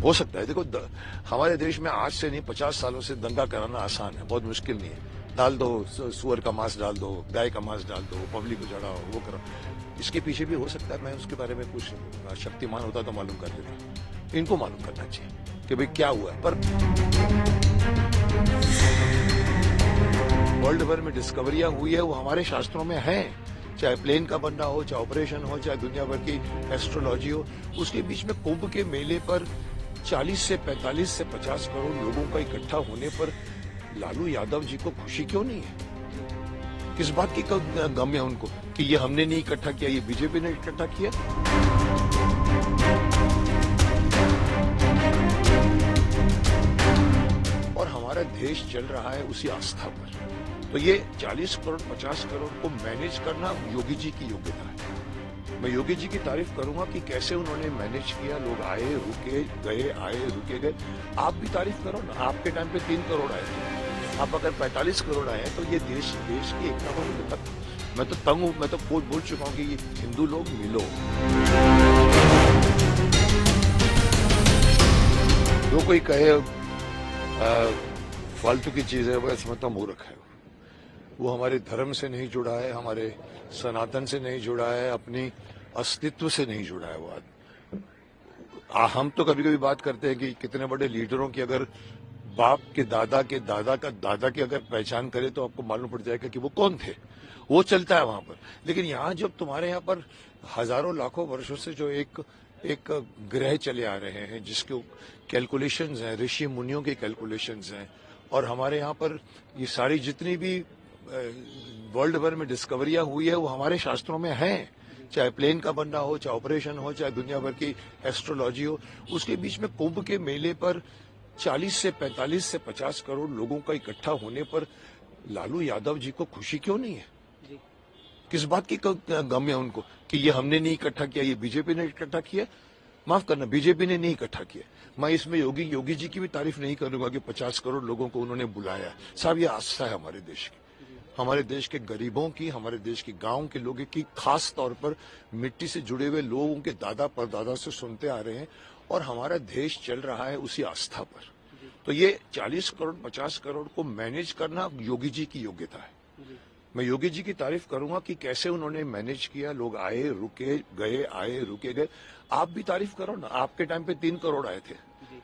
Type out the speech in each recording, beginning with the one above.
हो सकता है। देखो हमारे देश में आज से नहीं 50 सालों से दंगा कराना आसान है, बहुत मुश्किल नहीं है। डाल दो, सुअर का मांस डाल दो, गाय का मांस डाल दो, पब्लिक को चढ़ाओ, वो करो। इसके पीछे भी हो सकता है, मैं उसके बारे में कुछ शक्तिमान होता तो मालूम कर लेता। इनको मालूम करना चाहिए कि भाई क्या हुआ है। पर वर्ल्ड भर में डिस्कवरियां हुई है, वो हमारे शास्त्रों में है। चाहे प्लेन का बनना हो, चाहे ऑपरेशन हो, चाहे दुनिया भर की एस्ट्रोलॉजी हो। उसके बीच में कुंभ के मेले पर 40 से 45 से 50 करोड़ लोगों का इकट्ठा होने पर लालू यादव जी को खुशी क्यों नहीं है? किस बात की गम है उनको कि ये हमने नहीं इकट्ठा किया, ये बीजेपी ने इकट्ठा किया? और हमारा देश चल रहा है उसी आस्था पर। तो ये 40 करोड़ 50 करोड़ को मैनेज करना योगी जी की योग्यता है। मैं योगी जी की तारीफ करूंगा कि कैसे उन्होंने मैनेज किया। लोग आए, रुके, गए, आए, रुके, गए। आप भी तारीफ करो ना। आपके टाइम पे 3 करोड़ आए थे, आप अगर 45 करोड़ आए तो ये देश की एकता को नहीं तक। मैं तो तंग हूं, मैं तो बोल चुका हूं कि हिंदू लोग मिलो। जो कोई कहे फालतू की चीज है, वह समझता मूर्ख है। वो हमारे धर्म से नहीं जुड़ा है, हमारे सनातन से नहीं जुड़ा है, अपनी अस्तित्व से नहीं जुड़ा है। वो आदमी, हम तो कभी कभी बात करते हैं कि कितने बड़े लीडरों की अगर बाप के दादा के दादा का दादा की अगर पहचान करे तो आपको मालूम पड़ जाएगा कि वो कौन थे। वो चलता है वहां पर। लेकिन यहाँ जब तुम्हारे यहाँ पर हजारों लाखों वर्षों से जो एक ग्रह चले आ रहे हैं, जिसके कैलकुलेशंस हैं, ऋषि मुनियों के कैलकुलेशंस हैं, और हमारे यहाँ पर ये सारी जितनी भी वर्ल्ड भर में डिस्कवरियां हुई है, वो हमारे शास्त्रों में है। चाहे प्लेन का बनना हो, चाहे ऑपरेशन हो, चाहे दुनिया भर की एस्ट्रोलॉजी हो। उसके बीच में कुंभ के मेले पर 40 से 45 से 50 करोड़ लोगों का इकट्ठा होने पर लालू यादव जी को खुशी क्यों नहीं है? किस बात की गम है उनको कि ये हमने नहीं इकट्ठा किया, ये बीजेपी ने इकट्ठा किया? माफ करना, बीजेपी ने नहीं इकट्ठा किया। मैं इसमें योगी जी की भी तारीफ नहीं करूंगा कि 50 करोड़ लोगों को उन्होंने बुलाया। साहब, ये आस्था है हमारे देश की, हमारे देश के गरीबों की, हमारे देश के गांव के लोगों की, खास तौर पर मिट्टी से जुड़े हुए लोगों के दादा परदादा से सुनते आ रहे हैं। और हमारा देश चल रहा है उसी आस्था पर। तो ये 40 करोड़ 50 करोड़ को मैनेज करना योगी जी की योग्यता है। मैं योगी जी की तारीफ करूंगा कि कैसे उन्होंने मैनेज किया। लोग आए, रुके, गए, आए, रुके, गए। आप भी तारीफ करो ना। आपके टाइम पे 3 करोड़ आए थे,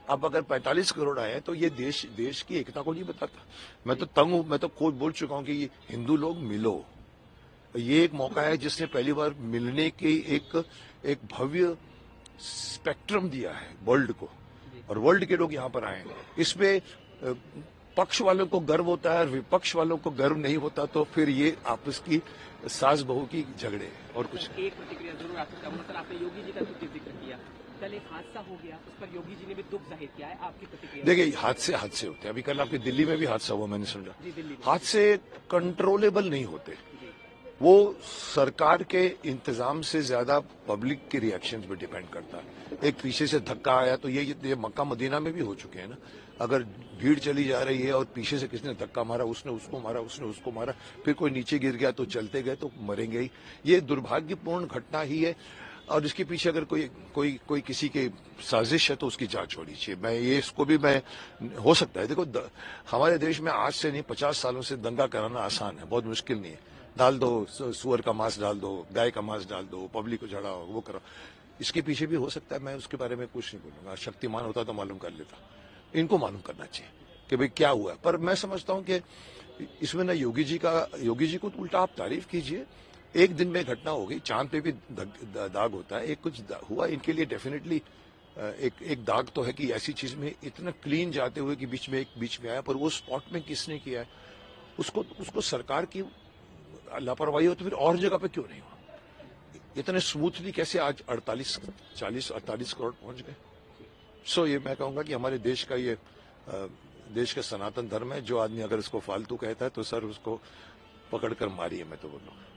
अब अगर 45 करोड़ आए तो ये देश की एकता को नहीं बताता। मैं तो तंग हूं, मैं तो खुद बोल चुका हूं कि हिंदू लोग मिलो। ये एक मौका है जिसने पहली बार मिलने की एक भव्य स्पेक्ट्रम दिया है वर्ल्ड को, और वर्ल्ड के लोग यहाँ पर आए हैं। इसमें पक्ष वालों को गर्व होता है और विपक्ष वालों को गर्व नहीं होता, तो फिर ये आपस की सास बहू की झगड़े और कुछ। एक प्रतिक्रिया जरूर आपने योगी जी का जिक्र किया, कल एक हादसा हो गया, उस पर योगी जी ने भी दुख जाहिर किया है, आपकी प्रतिक्रिया? देखिए, हादसे होते हैं। अभी कल आपकी दिल्ली में भी हादसा हुआ, मैंने समझा। हादसे कंट्रोलेबल नहीं होते, वो सरकार के इंतजाम से ज्यादा पब्लिक के रिएक्शंस पे डिपेंड करता है। एक पीछे से धक्का आया तो ये मक्का मदीना में भी हो चुके हैं ना। अगर भीड़ चली जा रही है और पीछे से किसी ने धक्का मारा, उसने उसको मारा, उसने उसको मारा, फिर कोई नीचे गिर गया तो चलते गए तो मरेंगे ही। ये दुर्भाग्यपूर्ण घटना ही है, और इसके पीछे अगर कोई किसी की साजिश है तो उसकी जांच होनी चाहिए। मैं ये इसको भी मैं हो सकता है। देखो हमारे देश में आज से नहीं 50 सालों से दंगा कराना आसान है, बहुत मुश्किल नहीं है। डाल दो, सुअर का मांस डाल दो, गाय का मांस डाल दो, पब्लिक को चढ़ाओ, वो करो। इसके पीछे भी हो सकता है, मैं उसके बारे में कुछ नहीं बोलूंगा। शक्तिमान होता तो मालूम कर लेता। इनको मालूम करना चाहिए कि भाई क्या हुआ। पर मैं समझता हूं कि इसमें ना योगी जी को तो उल्टा आप तारीफ कीजिए। एक दिन में घटना हो गई, चांद पे भी दाग होता है, एक कुछ हुआ इनके लिए डेफिनेटली एक दाग तो है कि ऐसी चीज में इतना क्लीन जाते हुए कि बीच में आया, पर वो स्पॉट में किसने किया है उसको सरकार की लापरवाही हो तो फिर और जगह पे क्यों नहीं हुआ? इतने स्मूथली कैसे आज 48 करोड़ पहुंच गए? सो ये मैं कहूंगा कि हमारे देश का देश का सनातन धर्म है। जो आदमी अगर इसको फालतू कहता है तो सर उसको पकड़कर मारिए, मैं तो बोलूंगा।